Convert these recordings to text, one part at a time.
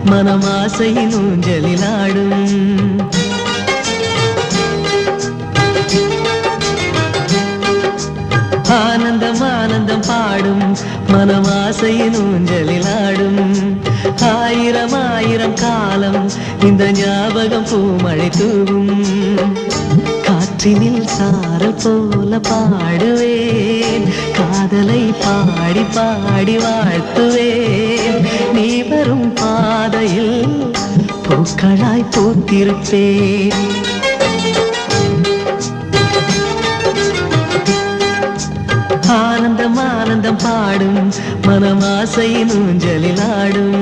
மனமாசையின் ஊஞ்சலிலாடும். ஆனந்தம் ஆனந்தம் பாடும் மனமாசையின் ஊஞ்சலிலாடும். ஆயிரம் ஆயிரம் காலம் இந்த ஞாபகம் பூமழை தூவும். காற்றினில் சாரல் போல பாடுவேன், காதலை பாடி பாடி வாழ்த்துவேன். நீ வரும் பாதையில் பூக்களாய் பூத்திருப்பேன். ஆனந்தம் ஆனந்தம் பாடும் மனமாசையின் ஊஞ்சலிலாடும்.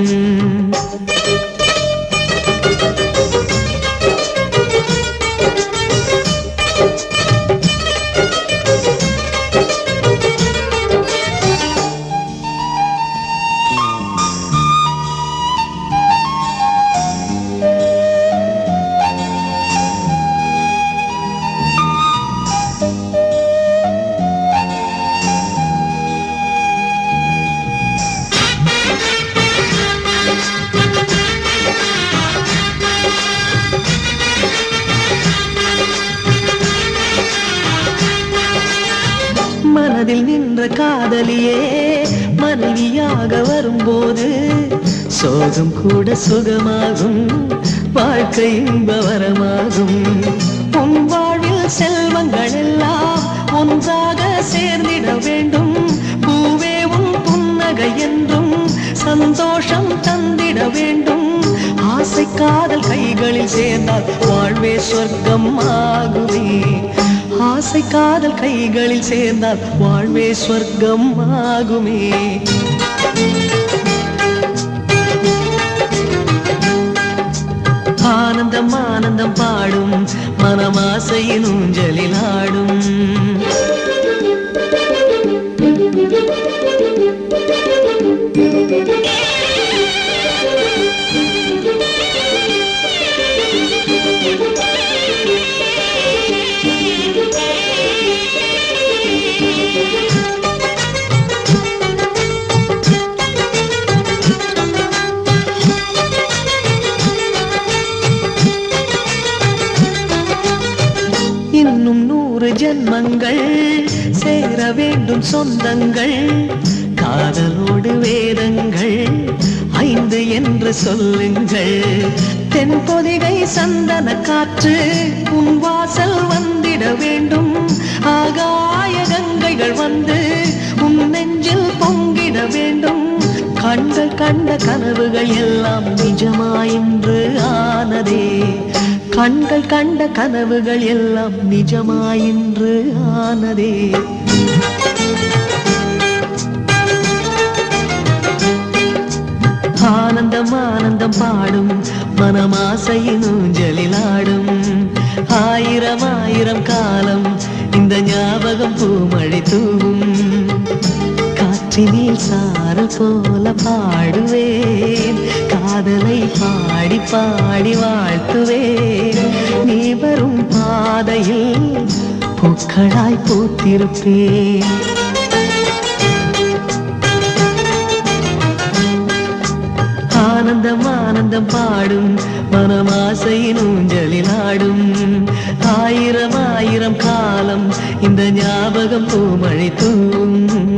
மனதில் நின்ற காதலியே மனைவியாக வரும்போது சோகம் கூட சுகமாகும், வாழ்க்கை இன்பவரமாகும். உன் வாழ்வில் செல்வங்கள் எல்லாம் ஒன்றாக சேர்ந்திட வேண்டும். பூவே உன் புன்னகை என்றும் சந்தோஷம் தந்திட வேண்டும். ஆசை காதல் கைகளில் சேர்ந்தால் வாழ்வே சொர்க்கம் ஆகுமே. ஆசை காதல் கைகளில் சேர்ந்தால் வாழ்வே சொர்க்கம் ஆகுமே. ஆனந்தம் ஆனந்தம் பாடும் மனமாசையின் ஊஞ்சலிலாடும். இன்னும் 100 ஜென்மங்கள் சேர வேண்டும் சொந்தங்கள். காதலோடு வேதங்கள் 5 என்று சொல்லுங்கள். தென்பொதிகை சந்தன காற்று உன் வாசல் வந்திட வேண்டும். ஆகாய கங்கைகள் வந்து உன் நெஞ்சில் பொங்கிட வேண்டும். கண்கள் கண்ட கனவுகள் எல்லாம் நிஜமாயின்று ஆனதே. கண்கள் கண்ட கனவுகள் எல்லாம் நிஜமாயின்று ஆனதே. ஆனந்தம் ஆனந்தம் பாடும் மனமாசையின் ஊஞ்சலிலாடும். ஆயிரம் ஆயிரம் காலம் இந்த ஞாபகம் பூமழை தூவும். காற்றினில் சாரல் போல பாடுவேன், காதலை பாடி பாடி வாழ்த்துவேன். நீ வரும் பாதையில் பூக்களாய் பூத்திருப்பேன். ஆனந்தம் ஆனந்தம் பாடும் மனமாசையின் ஊஞ்சலிலாடும். ஆயிரம் ஆயிரம் காலம் இந்த ஞாபகம் பூமழை தூவும்.